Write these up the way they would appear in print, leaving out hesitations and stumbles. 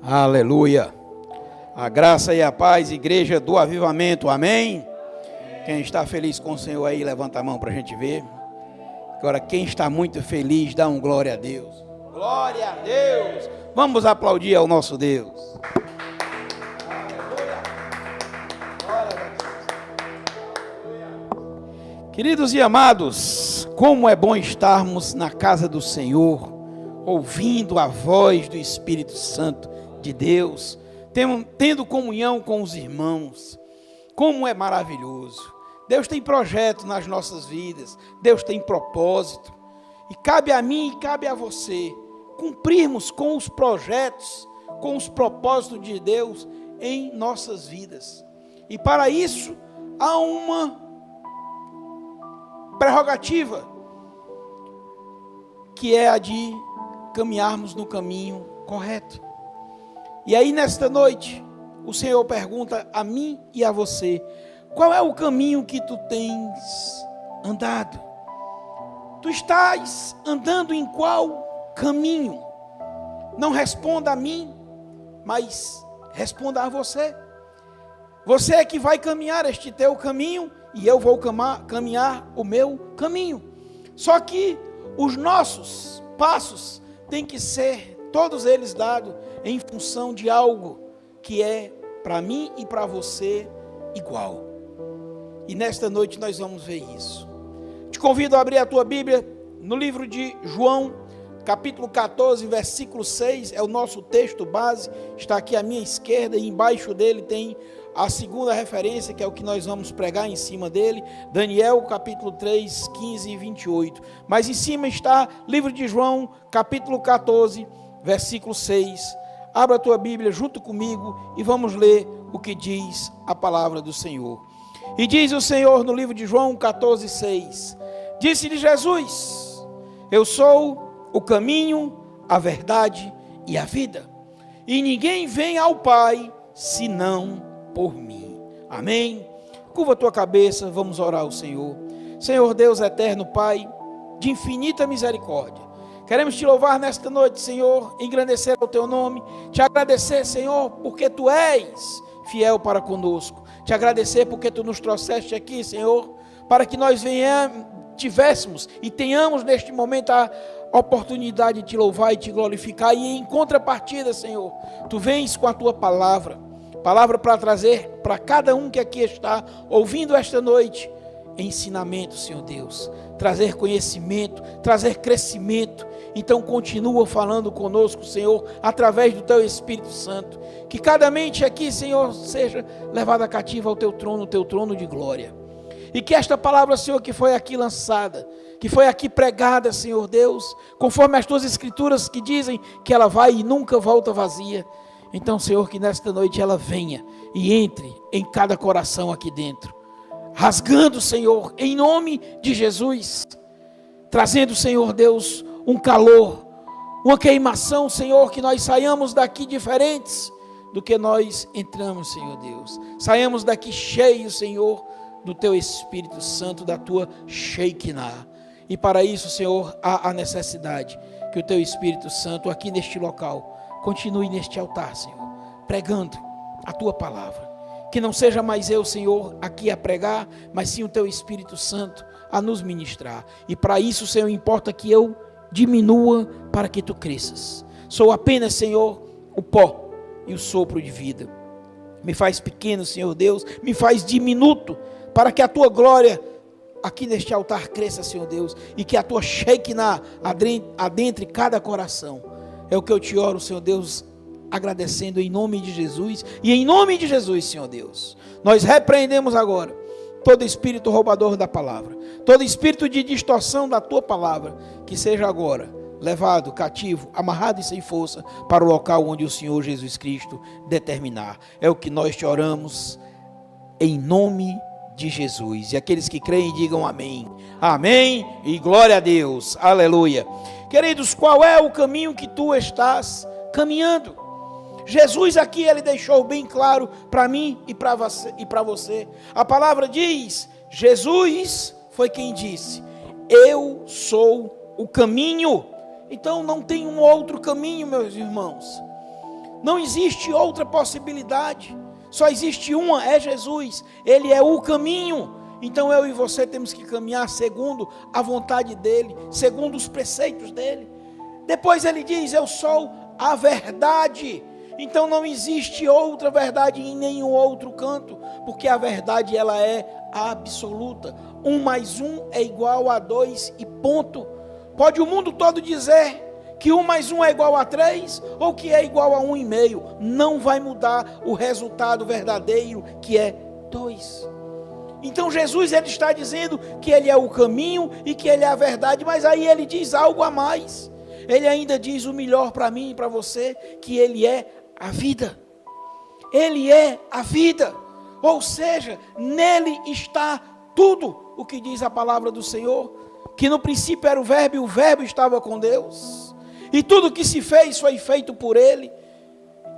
Aleluia. A graça e a paz, igreja do avivamento, amém? Quem está feliz com o Senhor aí, levanta a mão para a gente ver. Agora, quem está muito feliz, dá um glória a Deus. Glória a Deus. Vamos aplaudir ao nosso Deus. Aleluia. Glória a Deus. Queridos e amados, como é bom estarmos na casa do Senhor, ouvindo a voz do Espírito Santo de Deus, tendo comunhão com os irmãos. Como é maravilhoso. Deus tem projeto nas nossas vidas, Deus tem propósito, e cabe a mim e cabe a você cumprirmos com os projetos, com os propósitos de Deus em nossas vidas. E para isso há uma prerrogativa, que é a de caminharmos no caminho correto. E aí nesta noite, o Senhor pergunta a mim e a você: qual é o caminho que tu tens andado? Tu estás andando em qual caminho? Não responda a mim, mas responda a você. Você é que vai caminhar este teu caminho e eu vou caminhar o meu caminho. Só que os nossos passos têm que ser todos eles dados em função de algo que é para mim e para você igual. E nesta noite nós vamos ver isso. Te convido a abrir a tua Bíblia no livro de João, capítulo 14, versículo 6, é o nosso texto base, está aqui à minha esquerda e embaixo dele tem a segunda referência, que é o que nós vamos pregar em cima dele, Daniel, capítulo 3, 15 e 28. Mas em cima está livro de João, capítulo 14, versículo 6. Abra a tua Bíblia junto comigo e vamos ler o que diz a palavra do Senhor. E diz o Senhor no livro de João 14, 6. Disse-lhe Jesus: eu sou o caminho, a verdade e a vida. E ninguém vem ao Pai senão por mim. Amém? Curva a tua cabeça, vamos orar ao Senhor. Senhor Deus eterno, Pai, de infinita misericórdia, queremos te louvar nesta noite, Senhor, engrandecer o teu nome, te agradecer, Senhor, porque tu és fiel para conosco, te agradecer porque tu nos trouxeste aqui, Senhor, para que nós tivéssemos e tenhamos neste momento a oportunidade de te louvar e te glorificar, e em contrapartida, Senhor, tu vens com a tua palavra para trazer para cada um que aqui está ouvindo esta noite, ensinamento, Senhor Deus, trazer conhecimento, trazer crescimento. Então continua falando conosco, Senhor, através do teu Espírito Santo, que cada mente aqui, Senhor, seja levada cativa ao teu trono de glória, e que esta palavra, Senhor, que foi aqui lançada, que foi aqui pregada, Senhor Deus, conforme as tuas escrituras que dizem que ela vai e nunca volta vazia. Então, Senhor, que nesta noite ela venha e entre em cada coração aqui dentro, rasgando, Senhor, em nome de Jesus, trazendo, Senhor Deus, um calor, uma queimação, Senhor, que nós saiamos daqui diferentes do que nós entramos, Senhor Deus. Saiamos daqui cheios, Senhor, do teu Espírito Santo, da tua Shekinah. E para isso, Senhor, há a necessidade que o teu Espírito Santo aqui neste local continue neste altar, Senhor, pregando a tua palavra. Que não seja mais eu, Senhor, aqui a pregar, mas sim o teu Espírito Santo a nos ministrar. E para isso, Senhor, importa que eu diminua para que tu cresças. Sou apenas, Senhor, o pó e o sopro de vida. Me faz pequeno, Senhor Deus, me faz diminuto, para que a tua glória aqui neste altar cresça, Senhor Deus, e que a tua Shekinah adentre cada coração. É o que eu te oro, Senhor Deus, agradecendo em nome de Jesus, e em nome de Jesus, Senhor Deus, nós repreendemos agora todo espírito roubador da palavra, todo espírito de distorção da tua palavra, que seja agora levado cativo, amarrado e sem força para o local onde o Senhor Jesus Cristo determinar. É o que nós te oramos em nome de Jesus, e aqueles que creem digam amém, amém e glória a Deus, aleluia. Queridos, qual é o caminho que tu estás caminhando? Jesus aqui, ele deixou bem claro para mim e para você. A palavra diz, Jesus foi quem disse: eu sou o caminho. Então não tem um outro caminho, meus irmãos. Não existe outra possibilidade. Só existe uma, é Jesus. Ele é o caminho. Então eu e você temos que caminhar segundo a vontade dele, segundo os preceitos dele. Depois ele diz: eu sou a verdade. Então não existe outra verdade em nenhum outro canto, porque a verdade ela é absoluta. 1 mais 1 é igual a 2 e ponto. Pode o mundo todo dizer que 1 mais 1 é igual a 3, ou que é igual a 1,5. Não vai mudar o resultado verdadeiro, que é 2. Então Jesus ele está dizendo que ele é o caminho e que ele é a verdade, mas aí ele diz algo a mais. Ele ainda diz o melhor para mim e para você, que ele é a vida. Ele é a vida. Ou seja, nele está tudo o que diz a palavra do Senhor, que no princípio era o Verbo e o Verbo estava com Deus. E tudo que se fez foi feito por ele.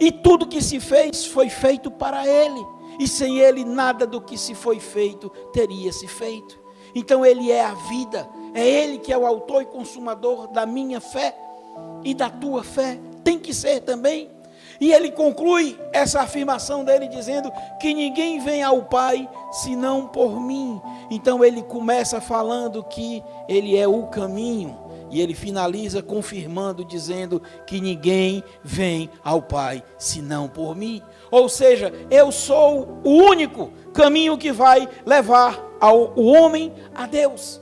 E tudo que se fez foi feito para ele. E sem ele nada do que se foi feito teria se feito. Então ele é a vida. É ele que é o autor e consumador da minha fé e da tua fé. Tem que ser também. E ele conclui essa afirmação dele dizendo que ninguém vem ao Pai senão por mim. Então ele começa falando que ele é o caminho. E ele finaliza confirmando, dizendo que ninguém vem ao Pai senão por mim. Ou seja, eu sou o único caminho que vai levar o homem a Deus.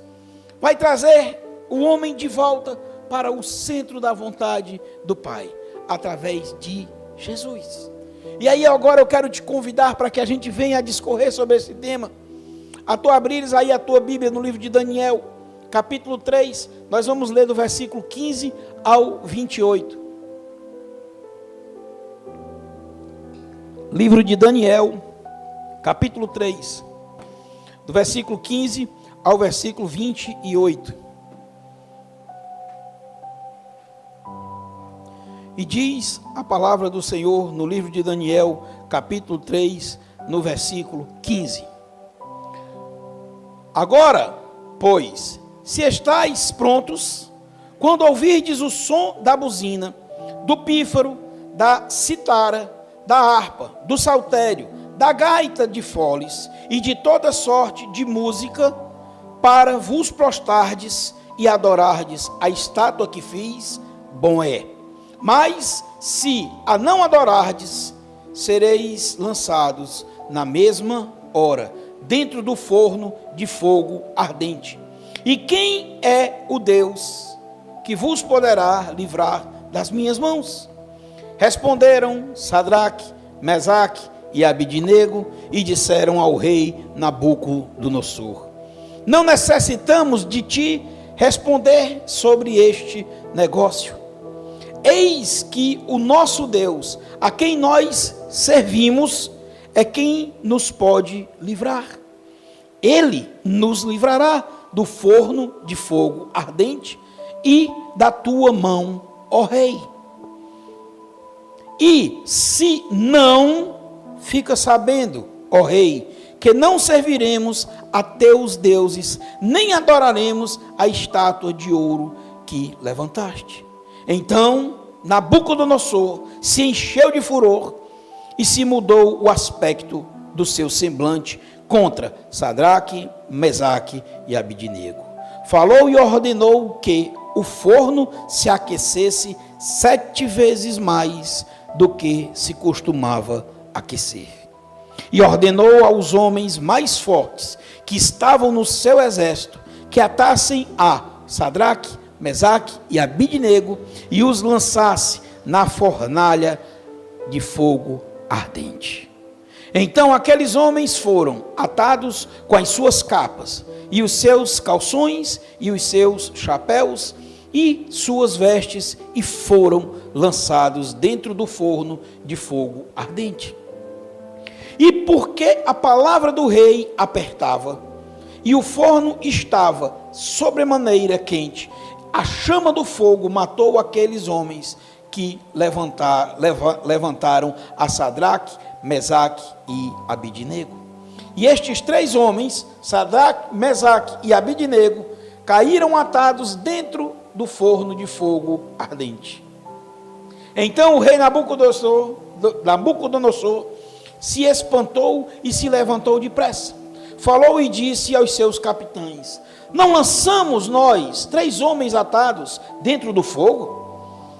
Vai trazer o homem de volta para o centro da vontade do Pai, através de Jesus. E aí agora eu quero te convidar para que a gente venha a discorrer sobre esse tema. A tu abrires aí a tua Bíblia no livro de Daniel, capítulo 3, nós vamos ler do versículo 15 ao 28. Livro de Daniel, capítulo 3, do versículo 15 ao versículo 28. E diz a palavra do Senhor no livro de Daniel, capítulo 3, no versículo 15. Agora, pois, se estáis prontos, quando ouvirdes o som da buzina, do pífaro, da citara, da harpa, do saltério, da gaita de foles e de toda sorte de música, para vos prostardes e adorardes a estátua que fiz, bom é. Mas se a não adorardes, sereis lançados na mesma hora, dentro do forno de fogo ardente. E quem é o Deus que vos poderá livrar das minhas mãos? Responderam Sadraque, Mesaque e Abidnego e disseram ao rei Nabucodonosor: não necessitamos de ti responder sobre este negócio. Eis que o nosso Deus, a quem nós servimos, é quem nos pode livrar. Ele nos livrará do forno de fogo ardente e da tua mão, ó rei. E se não, fica sabendo, ó rei, que não serviremos a teus deuses, nem adoraremos a estátua de ouro que levantaste. Então Nabucodonosor se encheu de furor e se mudou o aspecto do seu semblante contra Sadraque, Mesaque e Abidnego. Falou e ordenou que o forno se aquecesse 7 vezes mais do que se costumava aquecer. E ordenou aos homens mais fortes que estavam no seu exército que atassem a Sadraque, Mesaque e Abidnego e os lançasse na fornalha de fogo ardente. Então aqueles homens foram atados com as suas capas e os seus calções e os seus chapéus e suas vestes e foram lançados dentro do forno de fogo ardente. E porque a palavra do rei apertava e o forno estava sobremaneira quente, a chama do fogo matou aqueles homens que levantaram a Sadraque, Mesaque e Abidnego. E estes 3 homens, Sadraque, Mesaque e Abidnego, caíram atados dentro do forno de fogo ardente. Então o rei Nabucodonosor se espantou e se levantou depressa. Falou e disse aos seus capitães: não lançamos nós 3 homens atados dentro do fogo?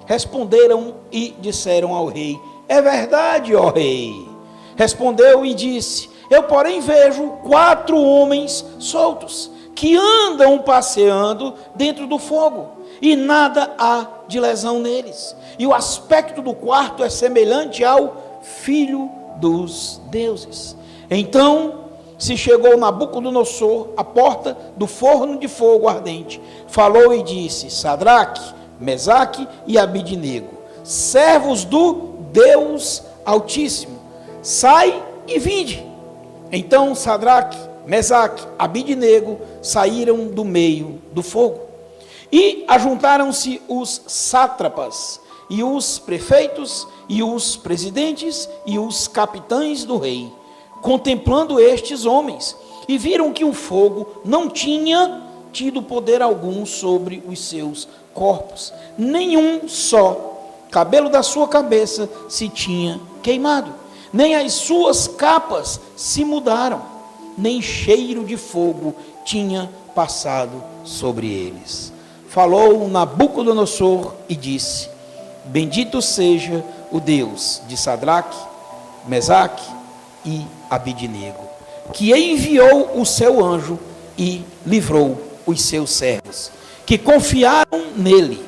Responderam e disseram ao rei: é verdade, ó rei. Respondeu e disse: eu, porém, vejo 4 homens soltos, que andam passeando dentro do fogo, e nada há de lesão neles. E o aspecto do quarto é semelhante ao Filho dos deuses. Então se chegou Nabucodonosor à porta do forno de fogo ardente, falou e disse: Sadraque, Mesaque e Abidnego, servos do Deus Altíssimo, sai e vinde. Então Sadraque, Mesaque, Abidnego saíram do meio do fogo. E ajuntaram-se os sátrapas, e os prefeitos, e os presidentes, e os capitães do rei, contemplando estes homens, e viram que o fogo não tinha tido poder algum sobre os seus corpos, nenhum só cabelo da sua cabeça se tinha queimado, nem as suas capas se mudaram, nem cheiro de fogo tinha passado sobre eles. Falou Nabucodonosor e disse: bendito seja o Deus de Sadraque, Mesaque e Abidnego, que enviou o seu anjo e livrou os seus servos, que confiaram nele,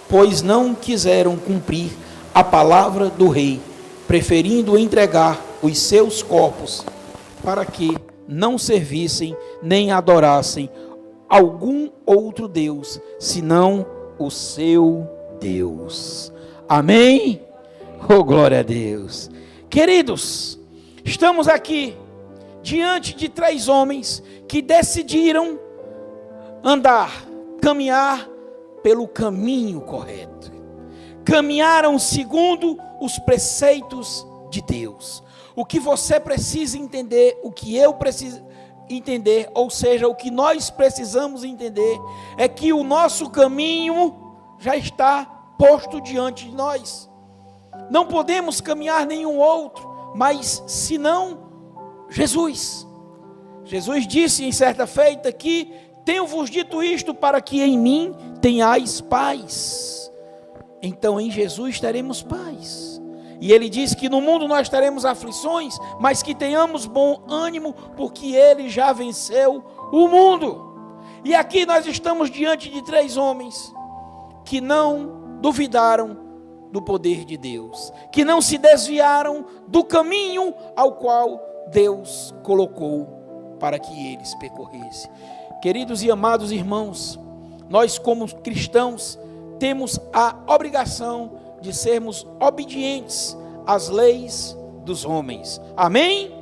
pois não quiseram cumprir a palavra do rei, preferindo entregar os seus corpos, para que não servissem nem adorassem algum outro Deus, senão o seu Deus. Amém? Oh, glória a Deus. Queridos, estamos aqui diante de 3 homens que decidiram andar, caminhar pelo caminho correto. Caminharam segundo os preceitos de Deus. O que você precisa entender, o que eu preciso entender, ou seja, o que nós precisamos entender, é que o nosso caminho já está posto diante de nós. Não podemos caminhar nenhum outro, mas senão Jesus. Jesus disse em certa feita que tenho-vos dito isto para que em mim tenhais paz. Então em Jesus teremos paz. E ele diz que no mundo nós teremos aflições, mas que tenhamos bom ânimo, porque ele já venceu o mundo. E aqui nós estamos diante de 3 homens que não duvidaram do poder de Deus, que não se desviaram do caminho ao qual Deus colocou para que eles percorressem. Queridos e amados irmãos, nós como cristãos temos a obrigação de sermos obedientes às leis dos homens. Amém?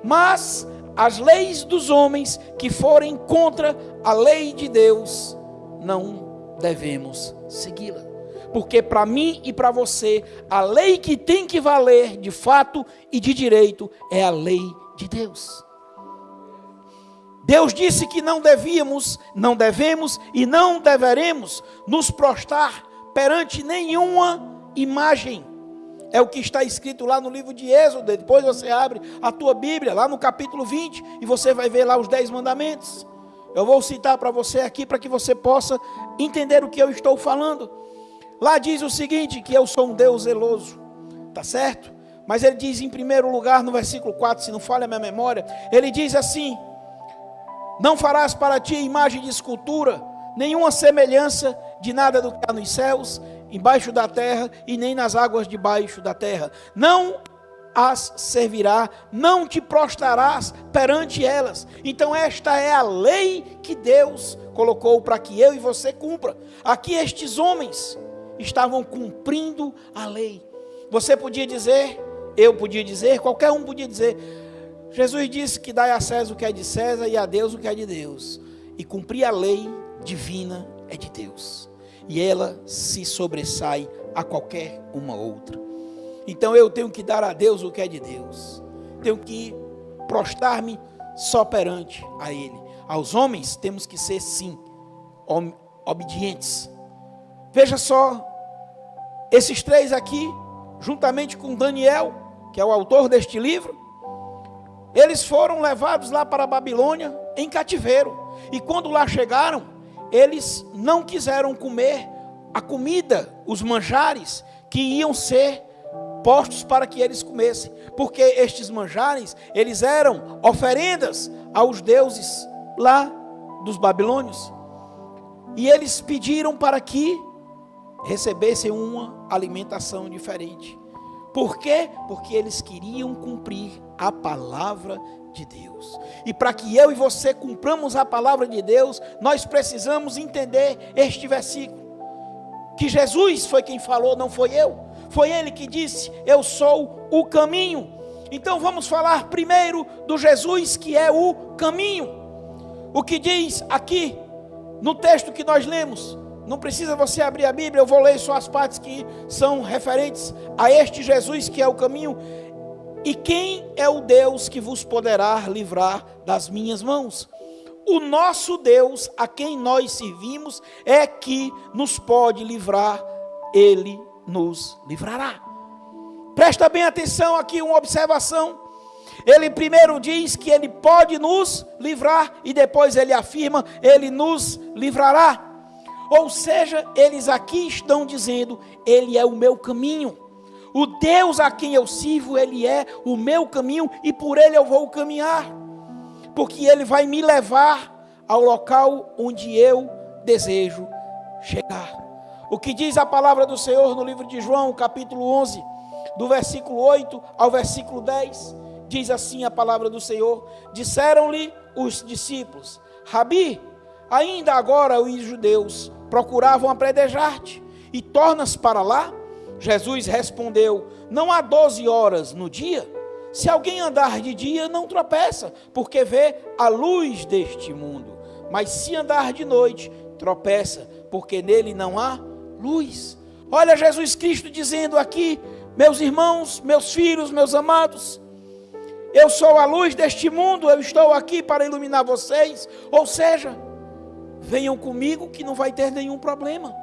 Mas as leis dos homens que forem contra a lei de Deus, não devemos segui-la. Porque para mim e para você, a lei que tem que valer de fato e de direito é a lei de Deus. Deus disse que não devemos e não deveremos nos prostrar perante nenhuma imagem. É o que está escrito lá no livro de Êxodo. Depois você abre a tua Bíblia, lá no capítulo 20, e você vai ver lá os 10 mandamentos. Eu vou citar para você aqui, para que você possa entender o que eu estou falando. Lá diz o seguinte, que eu sou um Deus zeloso, tá certo? Mas ele diz em primeiro lugar, no versículo 4, se não falha a minha memória, ele diz assim: não farás para ti imagem de escultura, nenhuma semelhança de nada do que há nos céus, embaixo da terra, e nem nas águas debaixo da terra. Não as servirá, não te prostrarás perante elas. Então esta é a lei que Deus colocou para que eu e você cumpra. Aqui estes homens estavam cumprindo a lei. Você podia dizer, eu podia dizer, qualquer um podia dizer: Jesus disse que dai a César o que é de César e a Deus o que é de Deus. E cumprir a lei divina é de Deus, e ela se sobressai a qualquer uma outra. Então eu tenho que dar a Deus o que é de Deus, tenho que prostrar-me só perante a Ele. Aos homens temos que ser sim obedientes. Veja só esses três aqui, juntamente com Daniel, que é o autor deste livro, eles foram levados lá para a Babilônia em cativeiro. E quando lá chegaram, eles não quiseram comer a comida, os manjares que iam ser postos para que eles comessem, porque estes manjares, eles eram oferendas aos deuses lá dos babilônios. E eles pediram para que recebessem uma alimentação diferente. Por quê? Porque eles queriam cumprir a palavra de Deus. E para que eu e você cumpramos a palavra de Deus, nós precisamos entender este versículo. Que Jesus foi quem falou, não foi eu. Foi Ele que disse, eu sou o caminho. Então vamos falar primeiro do Jesus que é o caminho. O que diz aqui no texto que nós lemos, não precisa você abrir a Bíblia, eu vou ler só as partes que são referentes a este Jesus que é o caminho. E quem é o Deus que vos poderá livrar das minhas mãos? O nosso Deus, a quem nós servimos, é que nos pode livrar, Ele nos livrará. Presta bem atenção aqui, uma observação. Ele primeiro diz que Ele pode nos livrar e depois Ele afirma, Ele nos livrará. Ou seja, eles aqui estão dizendo, Ele é o meu caminho. O Deus a quem eu sirvo, Ele é o meu caminho e por Ele eu vou caminhar. Porque Ele vai me levar ao local onde eu desejo chegar. O que diz a palavra do Senhor no livro de João, capítulo 11, do versículo 8 ao versículo 10, diz assim a palavra do Senhor: disseram-lhe os discípulos, Rabi, ainda agora os judeus procuravam apedrejar-te, e tornas para lá? Jesus respondeu, não há 12 horas no dia? Se alguém andar de dia, não tropeça, porque vê a luz deste mundo. Mas se andar de noite, tropeça, porque nele não há luz. Olha Jesus Cristo dizendo aqui, meus irmãos, meus filhos, meus amados, eu sou a luz deste mundo, eu estou aqui para iluminar vocês. Ou seja, venham comigo que não vai ter nenhum problema.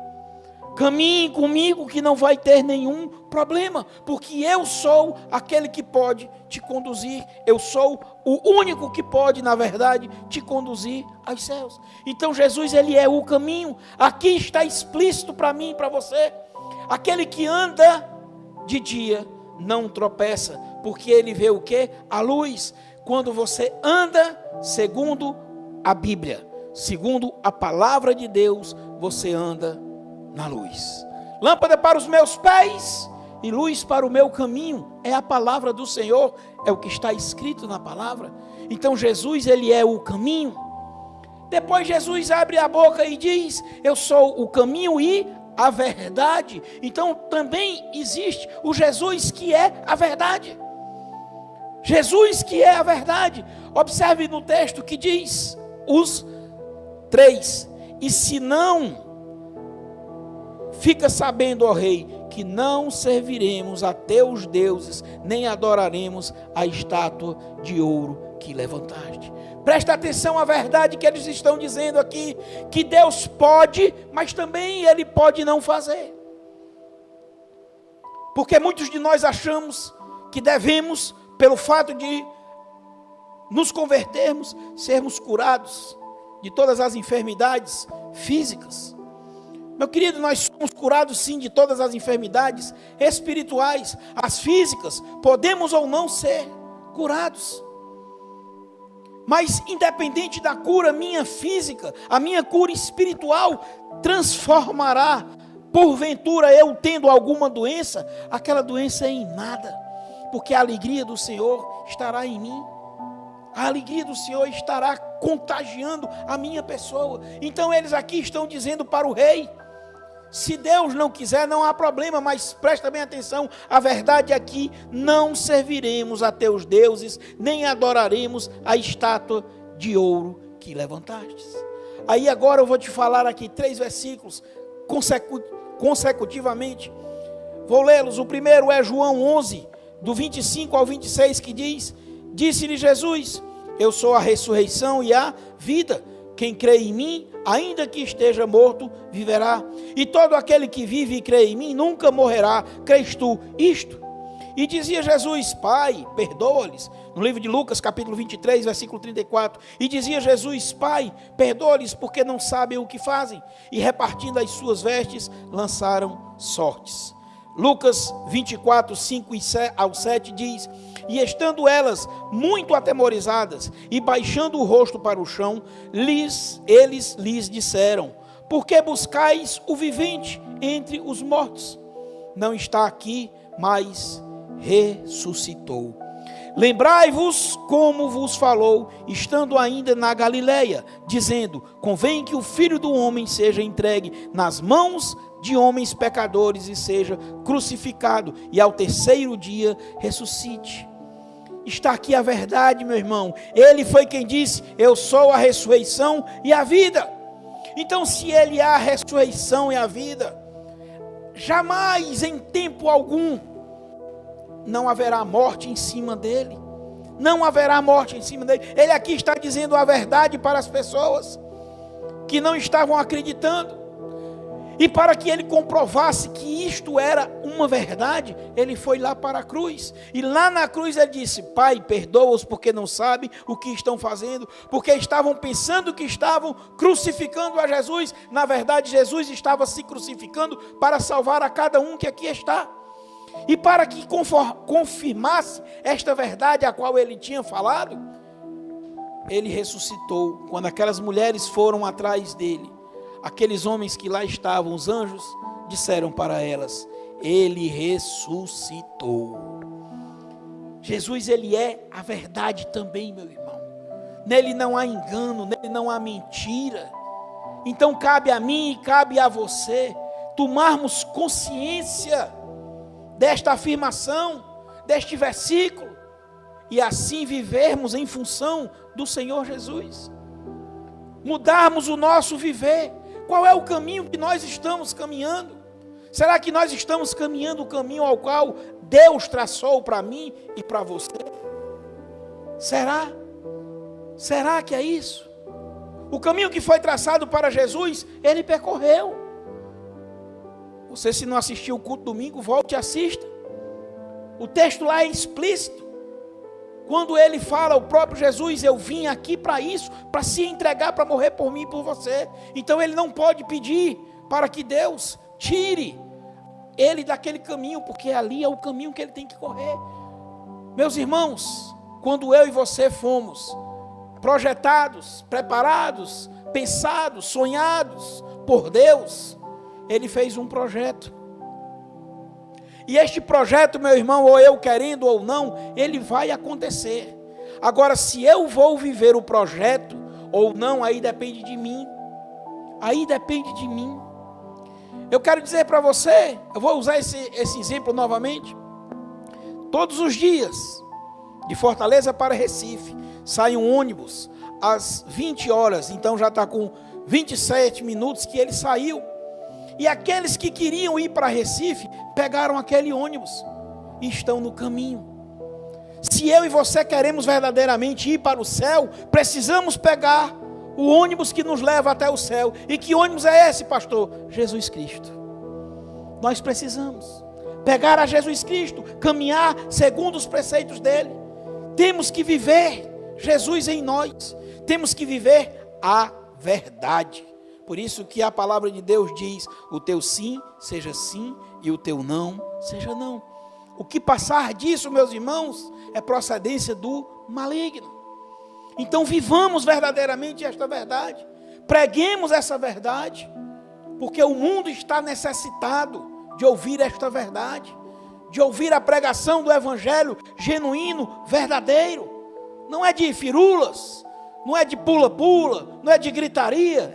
Caminhem comigo que não vai ter nenhum problema, porque eu sou aquele que pode te conduzir, eu sou o único que pode, na verdade, te conduzir aos céus. Então Jesus, Ele é o caminho. Aqui está explícito para mim e para você, aquele que anda de dia não tropeça, porque ele vê o quê? A luz. Quando você anda segundo a Bíblia, segundo a palavra de Deus, você anda na luz. Lâmpada para os meus pés e luz para o meu caminho, é a palavra do Senhor, é o que está escrito na palavra. Então Jesus, Ele é o caminho. Depois Jesus abre a boca e diz, eu sou o caminho e a verdade. Então também existe o Jesus que é a verdade. Jesus que é a verdade. Observe no texto que diz os três, e se não, fica sabendo, ó rei, que não serviremos a teus deuses, nem adoraremos a estátua de ouro que levantaste. Presta atenção à verdade que eles estão dizendo aqui, que Deus pode, mas também Ele pode não fazer. Porque muitos de nós achamos que devemos, pelo fato de nos convertermos, sermos curados de todas as enfermidades físicas. Meu querido, nós somos curados sim de todas as enfermidades espirituais. As físicas, podemos ou não ser curados. Mas independente da cura minha física, a minha cura espiritual transformará, porventura eu tendo alguma doença, aquela doença em nada. Porque a alegria do Senhor estará em mim. A alegria do Senhor estará contagiando a minha pessoa. Então eles aqui estão dizendo para o rei, se Deus não quiser, não há problema, mas presta bem atenção, a verdade aqui, não serviremos a teus deuses, nem adoraremos a estátua de ouro que levantastes. Aí agora eu vou te falar aqui 3 versículos consecutivamente, vou lê-los. O primeiro é João 11, do 25 ao 26, que diz, disse-lhe Jesus, eu sou a ressurreição e a vida, Quem crê em mim, ainda que esteja morto, viverá. E todo aquele que vive e crê em mim, nunca morrerá. Crês tu isto? E dizia Jesus: Pai, perdoa-lhes. No livro de Lucas, capítulo 23, versículo 34. E dizia Jesus: Pai, perdoa-lhes, porque não sabem o que fazem. E repartindo as suas vestes, lançaram sortes. Lucas 24, 5 ao 7 diz: E estando elas muito atemorizadas, e baixando o rosto para o chão, eles lhes disseram: Por que buscais o vivente entre os mortos? Não está aqui, mas ressuscitou. Lembrai-vos como vos falou, estando ainda na Galileia, dizendo: Convém que o Filho do Homem seja entregue nas mãos de homens pecadores e seja crucificado, e ao terceiro dia ressuscite. Está aqui a verdade, meu irmão. Ele foi quem disse: Eu sou a ressurreição e a vida. Então, se Ele é a ressurreição e a vida, jamais em tempo algum não haverá morte em cima dele. Não haverá morte em cima dele. Ele aqui está dizendo a verdade para as pessoas que não estavam acreditando. E para que ele comprovasse que isto era uma verdade, ele foi lá para a cruz. E lá na cruz ele disse: Pai, perdoa-os porque não sabem o que estão fazendo. Porque estavam pensando que estavam crucificando a Jesus. Na verdade, Jesus estava se crucificando para salvar a cada um que aqui está. E para que confirmasse esta verdade a qual ele tinha falado, ele ressuscitou. Quando aquelas mulheres foram atrás dele, aqueles homens que lá estavam, os anjos, disseram para elas: Ele ressuscitou. Jesus, Ele é a verdade também, meu irmão. Nele não há engano, nele não há mentira. Então cabe a mim e cabe a você tomarmos consciência desta afirmação, deste versículo, e assim vivermos em função do Senhor Jesus. Mudarmos o nosso viver. Qual é o caminho que nós estamos caminhando? Será que nós estamos caminhando o caminho ao qual Deus traçou para mim e para você? Será? Será que é isso? O caminho que foi traçado para Jesus, Ele percorreu. Você, se não assistiu o culto domingo, volte e assista. O texto lá é explícito. Quando ele fala, o próprio Jesus: Eu vim aqui para isso, para se entregar, para morrer por mim e por você. Então ele não pode pedir para que Deus tire ele daquele caminho, porque ali é o caminho que ele tem que correr. Meus irmãos, quando eu e você fomos projetados, preparados, pensados, sonhados por Deus, Ele fez um projeto. E este projeto, meu irmão, ou eu querendo ou não, ele vai acontecer. Agora, se eu vou viver o projeto ou não, aí depende de mim. Aí depende de mim. Eu quero dizer para você, eu vou usar esse exemplo novamente. Todos os dias, de Fortaleza para Recife, sai um ônibus às 20 horas, então já está com 27 minutos que ele saiu. E aqueles que queriam ir para Recife, pegaram aquele ônibus e estão no caminho. Se eu e você queremos verdadeiramente ir para o céu, precisamos pegar o ônibus que nos leva até o céu. E que ônibus é esse, pastor? Jesus Cristo. Nós precisamos pegar a Jesus Cristo, caminhar segundo os preceitos dele. Temos que viver Jesus em nós. Temos que viver a verdade. Por isso que a palavra de Deus diz: o teu sim seja sim e o teu não seja não. O que passar disso, meus irmãos, é procedência do maligno. Então vivamos verdadeiramente esta verdade. Preguemos essa verdade, porque o mundo está necessitado de ouvir esta verdade, de ouvir a pregação do evangelho genuíno, verdadeiro. Não é de firulas, não é de pula-pula, não é de gritaria,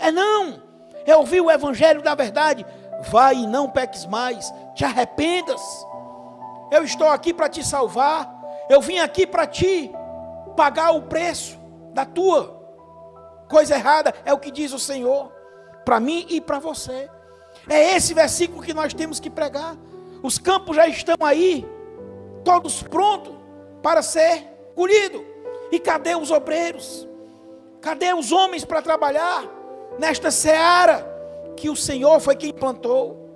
é ouvir o evangelho da verdade. Vai e não peques mais, te arrependas. Eu estou aqui para te salvar, eu vim aqui para te pagar o preço da tua coisa errada, é o que diz o Senhor, para mim e para você. É esse versículo que nós temos que pregar. Os campos já estão aí, todos prontos para ser colhidos. E cadê os obreiros? Cadê os homens para trabalhar nesta seara que o Senhor foi quem plantou?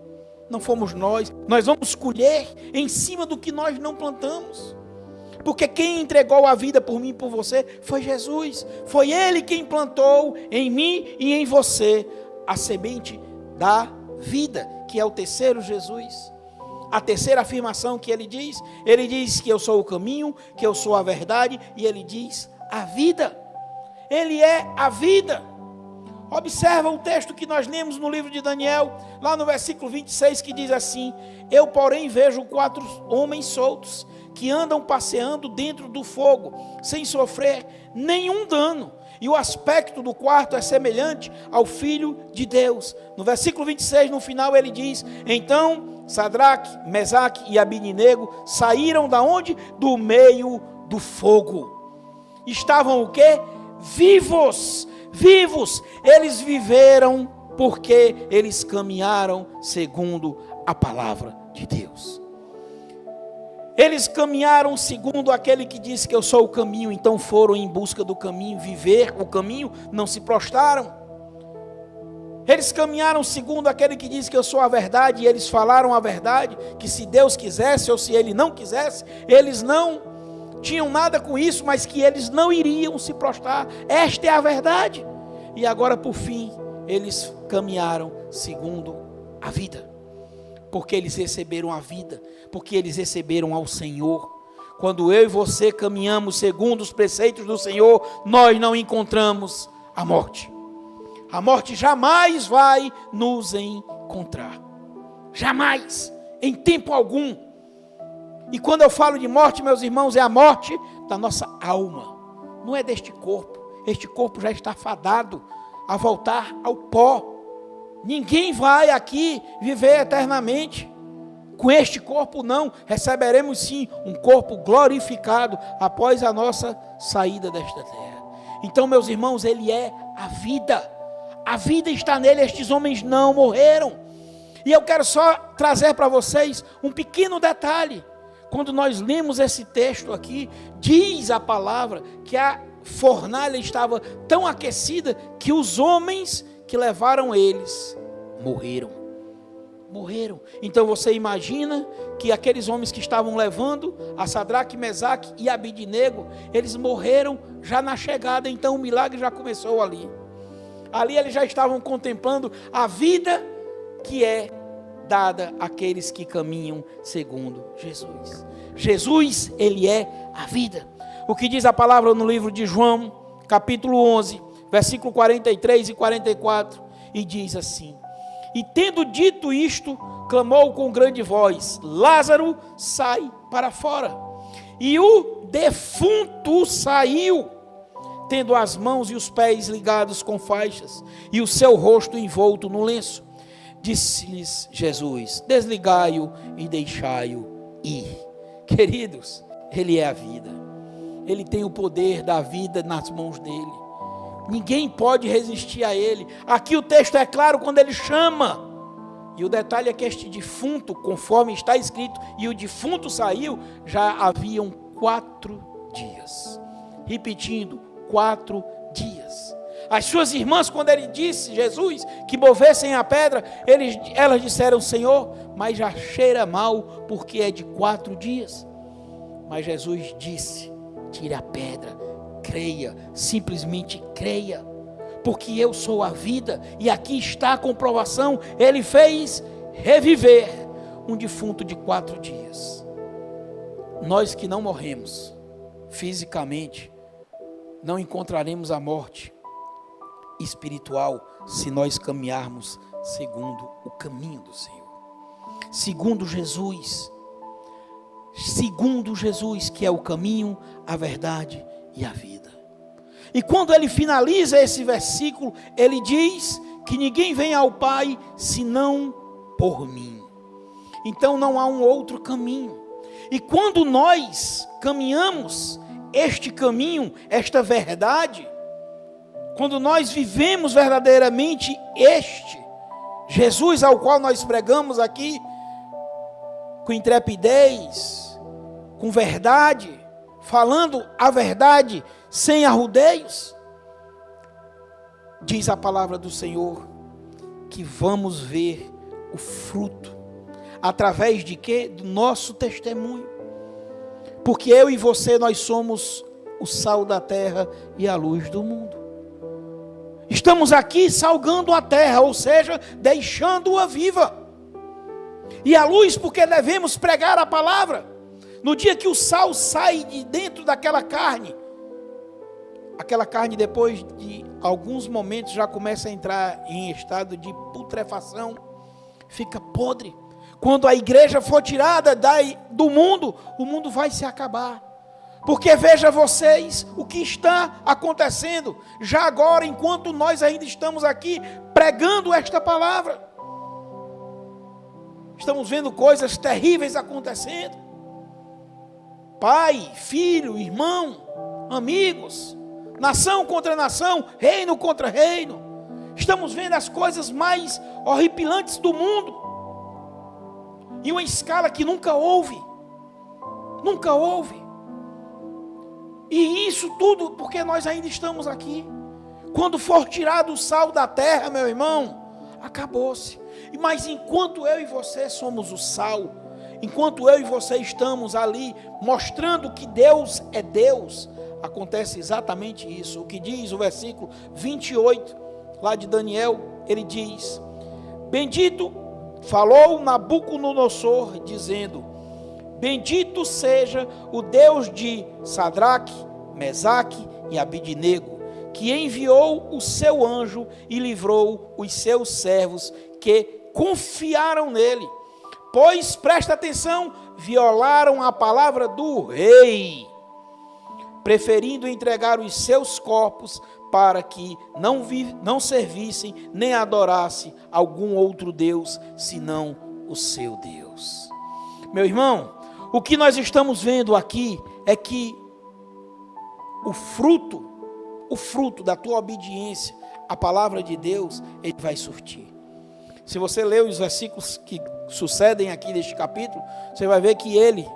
Não fomos nós. Nós vamos colher em cima do que nós não plantamos. Porque quem entregou a vida por mim e por você foi Jesus. Foi Ele quem plantou em mim e em você a semente da vida, que é o terceiro Jesus. A terceira afirmação que Ele diz que eu sou o caminho, que eu sou a verdade, e Ele diz a vida. Ele é a vida. Observa o texto que nós lemos no livro de Daniel, lá no versículo 26, que diz assim: eu, porém, vejo 4 homens soltos, que andam passeando dentro do fogo, sem sofrer nenhum dano. E o aspecto do quarto é semelhante ao Filho de Deus. No versículo 26, no final, ele diz: então Sadraque, Mesaque e Abidnego saíram da onde? Do meio do fogo. Estavam o quê? Vivos. Eles viveram porque eles caminharam segundo a palavra de Deus. Eles caminharam segundo aquele que disse que eu sou o caminho, então foram em busca do caminho, viver o caminho, não se prostraram. Eles caminharam segundo aquele que disse que eu sou a verdade, e eles falaram a verdade, que se Deus quisesse ou se Ele não quisesse, eles não tinham nada com isso, mas que eles não iriam se prostrar. Esta é a verdade. E agora, por fim, eles caminharam segundo a vida, porque eles receberam a vida, porque eles receberam ao Senhor. Quando eu e você caminhamos segundo os preceitos do Senhor, nós não encontramos a morte. A morte jamais vai nos encontrar, jamais, em tempo algum. E quando eu falo de morte, meus irmãos, é a morte da nossa alma, não é deste corpo. Este corpo já está fadado a voltar ao pó. Ninguém vai aqui viver eternamente com este corpo, não. Receberemos sim um corpo glorificado após a nossa saída desta terra. Então, meus irmãos, Ele é a vida. A vida está nele, estes homens não morreram. E eu quero só trazer para vocês um pequeno detalhe. Quando nós lemos esse texto aqui, diz a palavra que a fornalha estava tão aquecida que os homens que levaram eles morreram. Então você imagina que aqueles homens que estavam levando a Sadraque, Mesaque e Abidnego, eles morreram já na chegada. Então o milagre já começou ali. Ali eles já estavam contemplando a vida que é dada àqueles que caminham segundo Jesus. Jesus, Ele é a vida. O que diz a palavra no livro de João, capítulo 11, versículo 43 e 44, e diz assim: e tendo dito isto, clamou com grande voz: Lázaro, sai para fora. E o defunto saiu, tendo as mãos e os pés ligados com faixas, e o seu rosto envolto no lenço. Disse-lhes Jesus: desligai-o e deixai-o ir. Queridos, Ele é a vida. Ele tem o poder da vida nas mãos dele. Ninguém pode resistir a Ele. Aqui o texto é claro quando Ele chama. E o detalhe é que este defunto, conforme está escrito, e o defunto saiu, já haviam 4 dias. Repetindo, 4 dias. As suas irmãs, quando Ele disse, Jesus, que movessem a pedra, elas disseram: Senhor, mas já cheira mal, porque é de 4 dias. Mas Jesus disse: tire a pedra, creia, simplesmente creia, porque eu sou a vida, e aqui está a comprovação. Ele fez reviver um defunto de 4 dias. Nós que não morremos fisicamente, não encontraremos a morte espiritual se nós caminharmos segundo o caminho do Senhor, segundo Jesus, que é o caminho, a verdade e a vida. E quando ele finaliza esse versículo, ele diz que ninguém vem ao Pai senão por mim. Então não há um outro caminho. E quando nós caminhamos este caminho, esta verdade, quando nós vivemos verdadeiramente este Jesus ao qual nós pregamos aqui, com intrepidez, com verdade, falando a verdade sem arrudeios, diz a palavra do Senhor, que vamos ver o fruto. Através de quê? Do nosso testemunho. Porque eu e você, nós somos o sal da terra e a luz do mundo. Estamos aqui salgando a terra, ou seja, deixando-a viva. E a luz, porque devemos pregar a palavra. No dia que o sal sai de dentro daquela carne, aquela carne depois de alguns momentos já começa a entrar em estado de putrefação, fica podre. Quando a igreja for tirada do mundo, o mundo vai se acabar. Porque veja vocês o que está acontecendo, já agora, enquanto nós ainda estamos aqui pregando esta palavra. Estamos vendo coisas terríveis acontecendo. Pai, filho, irmão, amigos, nação contra nação, reino contra reino. Estamos vendo as coisas mais horripilantes do mundo. Em uma escala que nunca houve. Nunca houve. E isso tudo porque nós ainda estamos aqui. Quando for tirado o sal da terra, meu irmão, acabou-se. Mas enquanto eu e você somos o sal, enquanto eu e você estamos ali mostrando que Deus é Deus, acontece exatamente isso. O que diz o versículo 28, lá de Daniel, ele diz: bendito, falou Nabucodonosor, dizendo: bendito seja o Deus de Sadraque, Mesaque e Abidnego, que enviou o seu anjo e livrou os seus servos que confiaram nele. Pois, presta atenção, violaram a palavra do rei, preferindo entregar os seus corpos para que não servissem nem adorassem algum outro Deus, senão o seu Deus. Meu irmão, o que nós estamos vendo aqui é que o fruto da tua obediência à palavra de Deus, ele vai surtir. Se você ler os versículos que sucedem aqui neste capítulo, você vai ver que ele,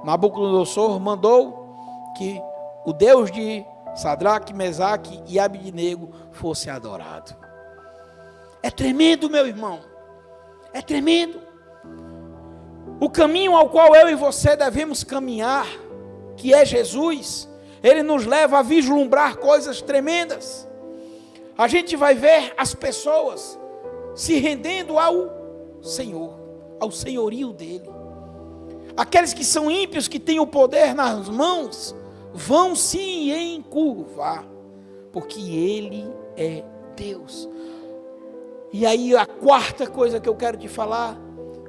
Nabucodonosor, mandou que o Deus de Sadraque, Mesaque e Abidnego fosse adorado. É tremendo, meu irmão. É tremendo. O caminho ao qual eu e você devemos caminhar, que é Jesus, ele nos leva a vislumbrar coisas tremendas. A gente vai ver as pessoas se rendendo ao Senhor, ao senhorio dele. Aqueles que são ímpios, que têm o poder nas mãos, vão se encurvar, porque ele é Deus. E aí a quarta coisa que eu quero te falar,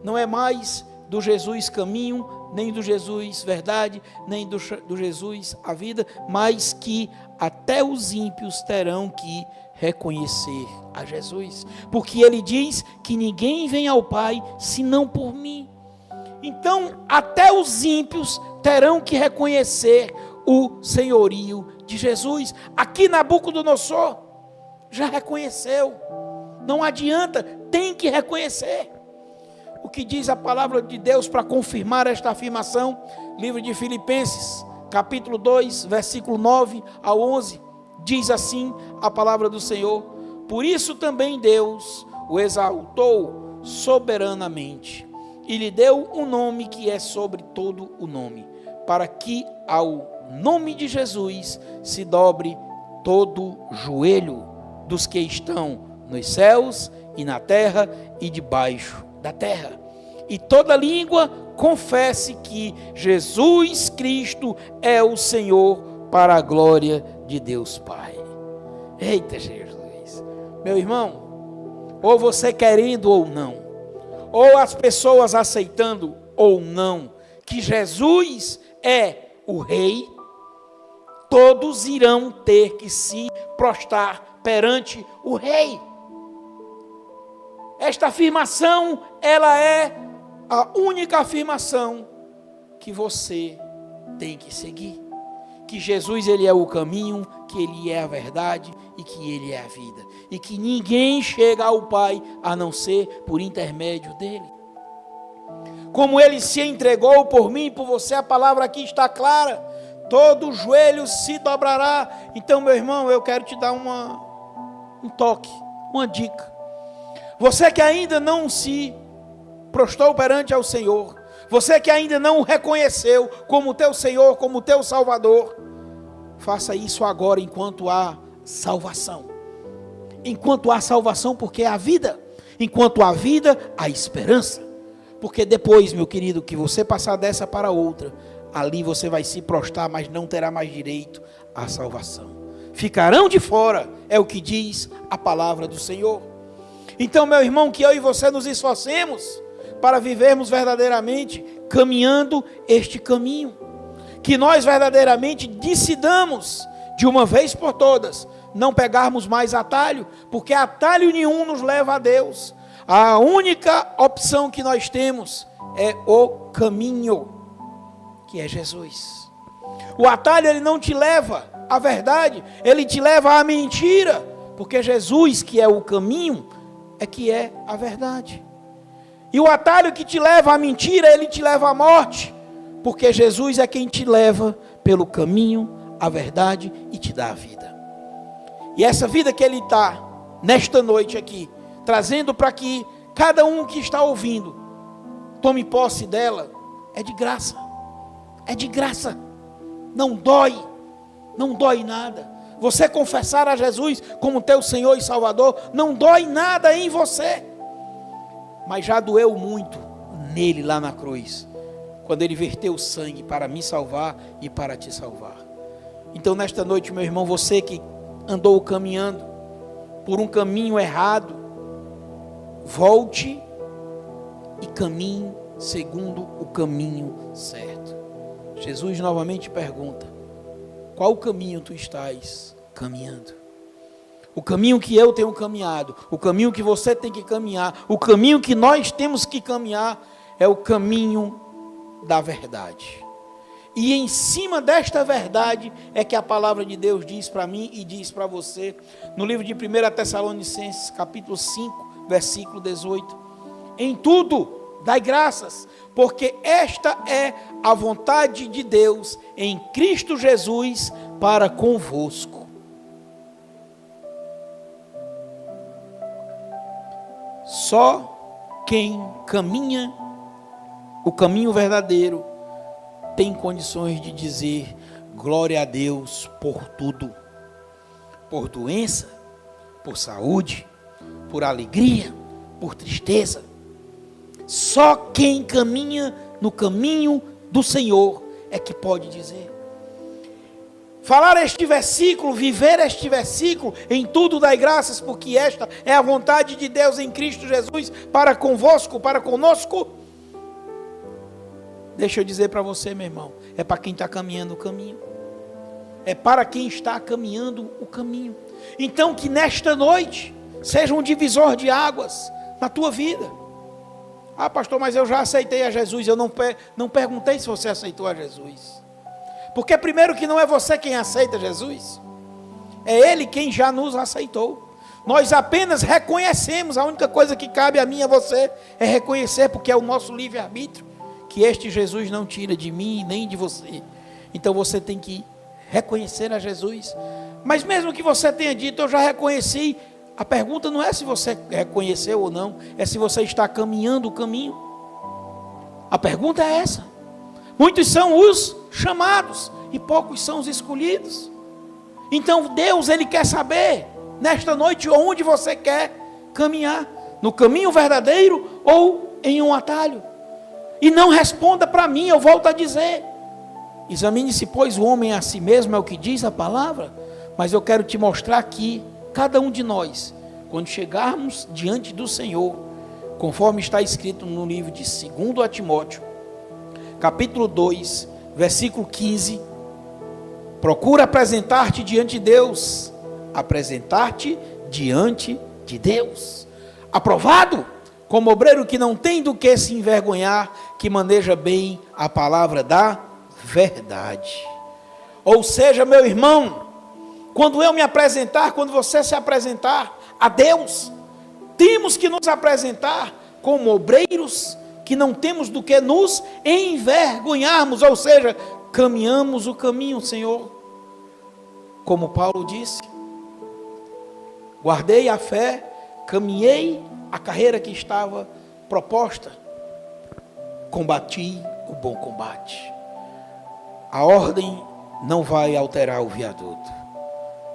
não é mais do Jesus caminho, nem do Jesus verdade, nem do Jesus a vida, mas que até os ímpios terão que reconhecer a Jesus, porque ele diz que ninguém vem ao Pai senão por mim. Então até os ímpios terão que reconhecer o senhorio de Jesus. Aqui Nabucodonosor já reconheceu, não adianta, tem que reconhecer. O que diz a palavra de Deus para confirmar esta afirmação? Livro de Filipenses, capítulo 2, versículo 9 a 11, diz assim a palavra do Senhor: por isso também Deus o exaltou soberanamente e lhe deu um nome que é sobre todo o nome, para que ao nome de Jesus se dobre todo joelho dos que estão nos céus e na terra e debaixo da terra, e toda língua confesse que Jesus Cristo é o Senhor, para a glória de Deus Pai. Eita Jesus, meu irmão, ou você querendo ou não, ou as pessoas aceitando ou não, que Jesus é o Rei, todos irão ter que se prostrar perante o Rei. Esta afirmação, ela é a única afirmação que você tem que seguir. Que Jesus, ele é o caminho, que ele é a verdade e que ele é a vida. E que ninguém chega ao Pai a não ser por intermédio dele. Como ele se entregou por mim e por você, a palavra aqui está clara. Todo joelho se dobrará. Então, meu irmão, eu quero te dar um toque, uma dica. Você que ainda não se prostrou perante ao Senhor, você que ainda não o reconheceu como teu Senhor, como teu Salvador, faça isso agora enquanto há salvação. Enquanto há salvação, porque há vida. Enquanto há vida, há esperança. Porque depois, meu querido, que você passar dessa para outra, ali você vai se prostrar, mas não terá mais direito à salvação. Ficarão de fora, é o que diz a palavra do Senhor. Então, meu irmão, que eu e você nos esforcemos para vivermos verdadeiramente caminhando este caminho. Que nós verdadeiramente decidamos, de uma vez por todas, não pegarmos mais atalho, porque atalho nenhum nos leva a Deus. A única opção que nós temos é o caminho, que é Jesus. O atalho, ele não te leva à verdade, ele te leva à mentira, porque Jesus, que é o caminho, é que é a verdade. E o atalho que te leva à mentira, ele te leva à morte, porque Jesus é quem te leva pelo caminho, a verdade e te dá a vida. E essa vida que ele está, nesta noite aqui, trazendo para que cada um que está ouvindo, tome posse dela, é de graça. É de graça. Não dói nada. Você confessar a Jesus como teu Senhor e Salvador, não dói nada em você. Mas já doeu muito nele lá na cruz, quando ele verteu o sangue para me salvar e para te salvar. Então nesta noite, meu irmão, você que andou caminhando por um caminho errado, volte e caminhe segundo o caminho certo. Jesus novamente pergunta: qual caminho tu estás caminhando? O caminho que eu tenho caminhado, o caminho que você tem que caminhar, o caminho que nós temos que caminhar é o caminho da verdade. E em cima desta verdade é que a palavra de Deus diz para mim e diz para você, no livro de 1 Tessalonicenses, capítulo 5, versículo 18. Em tudo, dai graças, porque esta é a vontade de Deus em Cristo Jesus para convosco. Só quem caminha o caminho verdadeiro tem condições de dizer glória a Deus por tudo, por doença, por saúde, por alegria, por tristeza. Só quem caminha no caminho do Senhor é que pode dizer. Falar este versículo, viver este versículo, em tudo dai graças, porque esta é a vontade de Deus em Cristo Jesus para convosco, para conosco. Deixa eu dizer para você, meu irmão, é para quem está caminhando o caminho. É para quem está caminhando o caminho. Então que nesta noite seja um divisor de águas na tua vida. Ah, pastor, mas eu já aceitei a Jesus. Eu não perguntei se você aceitou a Jesus. Porque primeiro que não é você quem aceita Jesus, é Ele quem já nos aceitou. Nós apenas reconhecemos, a única coisa que cabe a mim e a você é reconhecer, porque é o nosso livre-arbítrio, que este Jesus não tira de mim nem de você. Então você tem que reconhecer a Jesus. Mas mesmo que você tenha dito, eu já reconheci, a pergunta não é se você reconheceu ou não, é se você está caminhando o caminho. A pergunta é essa. Muitos são os chamados e poucos são os escolhidos. Então Deus, Ele quer saber nesta noite onde você quer caminhar, no caminho verdadeiro ou em um atalho. E não responda para mim, eu volto a dizer, examine-se pois o homem a si mesmo, é o que diz a palavra. Mas eu quero te mostrar aqui, cada um de nós, quando chegarmos diante do Senhor, conforme está escrito no livro de 2 Timóteo, capítulo 2, versículo 15, procura apresentar-te diante de Deus, apresentar-te diante de Deus, aprovado, como obreiro que não tem do que se envergonhar, que maneja bem a palavra da verdade. Ou seja, meu irmão, quando eu me apresentar, quando você se apresentar a Deus, temos que nos apresentar como obreiros que não temos do que nos envergonharmos, ou seja, caminhamos o caminho, Senhor. Como Paulo disse, guardei a fé, caminhei a carreira que estava proposta, combati o bom combate. A ordem não vai alterar o viaduto.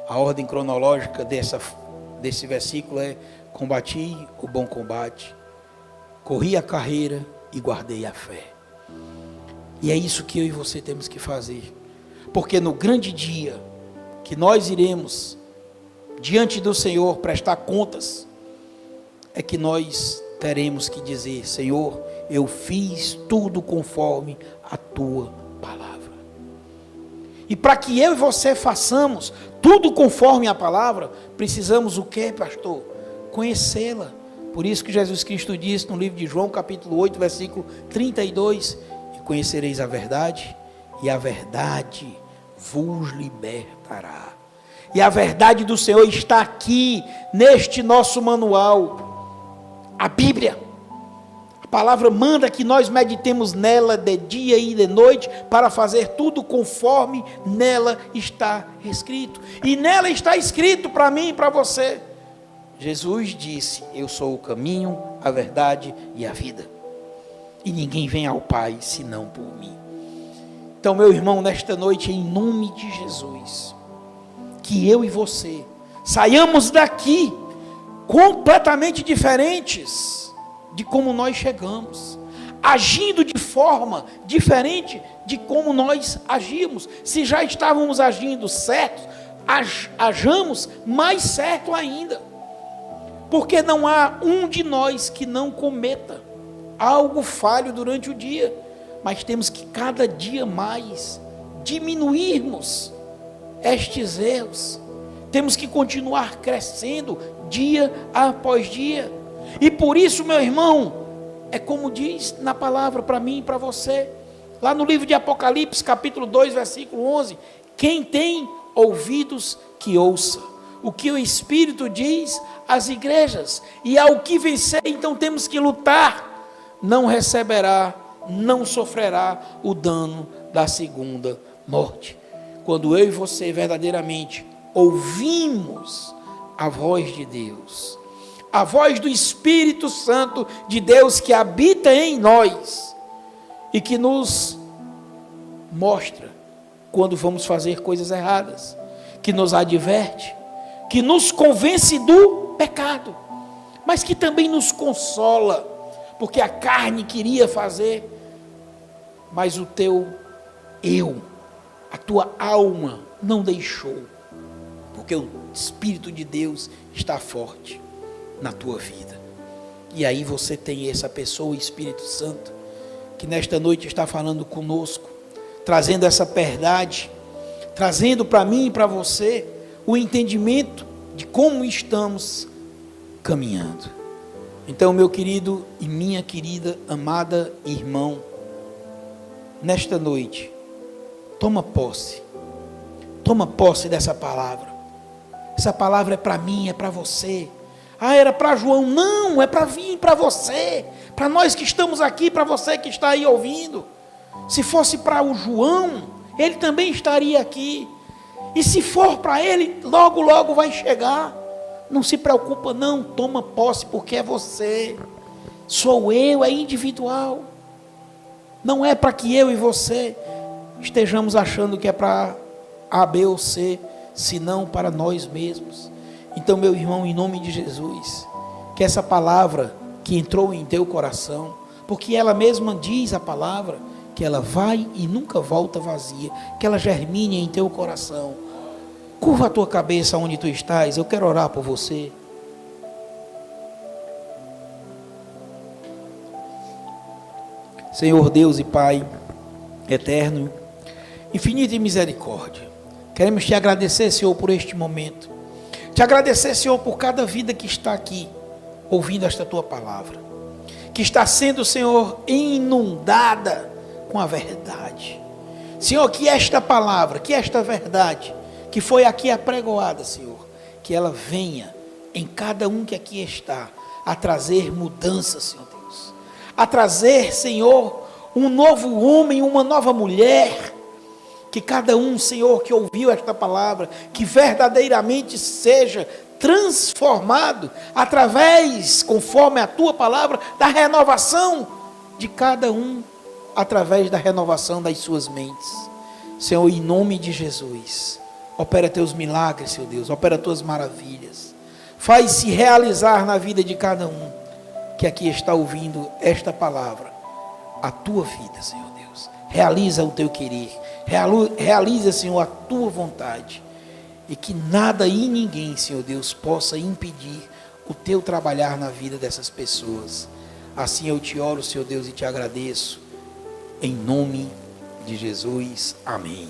A ordem cronológica desse versículo é: combati o bom combate, corri a carreira e guardei a fé. E é isso que eu e você temos que fazer, porque no grande dia que nós iremos diante do Senhor prestar contas, é que nós teremos que dizer: Senhor, eu fiz tudo conforme a tua palavra. E para que eu e você façamos tudo conforme a palavra, precisamos o quê, pastor? Conhecê-la. Por isso que Jesus Cristo disse no livro de João, capítulo 8, versículo 32, e conhecereis a verdade, e a verdade vos libertará. E a verdade do Senhor está aqui, neste nosso manual, a Bíblia. A palavra manda que nós meditemos nela de dia e de noite, para fazer tudo conforme nela está escrito. E nela está escrito para mim e para você. Jesus disse: eu sou o caminho, a verdade e a vida. E ninguém vem ao Pai senão por mim. Então, meu irmão, nesta noite, em nome de Jesus, que eu e você saiamos daqui completamente diferentes de como nós chegamos, agindo de forma diferente de como nós agimos. Se já estávamos agindo certo, hajamos mais certo ainda, porque não há um de nós que não cometa algo falho durante o dia, mas temos que cada dia mais diminuirmos estes erros. Temos que continuar crescendo dia após dia. E por isso, meu irmão, é como diz na palavra para mim e para você, lá no livro de Apocalipse, capítulo 2, versículo 11: quem tem ouvidos, que ouça o que o Espírito diz às igrejas. E ao que vencer, então temos que lutar, não receberá, não sofrerá o dano da segunda morte. Quando eu e você verdadeiramente ouvimos a voz de Deus, a voz do Espírito Santo de Deus que habita em nós e que nos mostra quando vamos fazer coisas erradas, que nos adverte, que nos convence do pecado, mas que também nos consola, porque a carne queria fazer, mas o teu eu, a tua alma não deixou, porque o Espírito de Deus está forte na tua vida. E aí você tem essa pessoa, o Espírito Santo, que nesta noite está falando conosco, trazendo essa verdade, trazendo para mim e para você o entendimento de como estamos caminhando. Então, meu querido e minha querida, amada irmão, nesta noite, toma posse dessa palavra. Essa palavra é para mim, é para você. Ah, era para João. Não, é para vir para você, para nós que estamos aqui, para você que está aí ouvindo. Se fosse para o João, ele também estaria aqui. E se for para ele, logo, logo vai chegar. Não se preocupa não, toma posse, porque é você. Sou eu, é individual. Não é para que eu e você estejamos achando que é para A, B ou C, senão para nós mesmos. Então, meu irmão, em nome de Jesus, que essa palavra que entrou em teu coração, porque ela mesma diz a palavra, que ela vai e nunca volta vazia, que ela germine em teu coração. Curva a tua cabeça onde tu estás, eu quero orar por você. Senhor Deus e Pai eterno, infinito em misericórdia, queremos te agradecer, Senhor, por este momento. Te agradecer, Senhor, por cada vida que está aqui, ouvindo esta tua palavra, que está sendo, Senhor, inundada com a verdade. Senhor, que esta palavra, que esta verdade, que foi aqui apregoada, Senhor, que ela venha em cada um que aqui está, a trazer mudança, Senhor Deus, a trazer, Senhor, um novo homem, uma nova mulher. Que cada um, Senhor, que ouviu esta palavra, que verdadeiramente seja transformado através, conforme a tua palavra, da renovação de cada um, através da renovação das suas mentes. Senhor, em nome de Jesus, opera teus milagres, Senhor Deus, opera tuas maravilhas, faz-se realizar na vida de cada um que aqui está ouvindo esta palavra, a tua vida, Senhor Deus. Realiza o teu querer, realiza, Senhor, a tua vontade, e que nada e ninguém, Senhor Deus, possa impedir o teu trabalhar na vida dessas pessoas. Assim eu te oro, Senhor Deus, e te agradeço, em nome de Jesus, amém.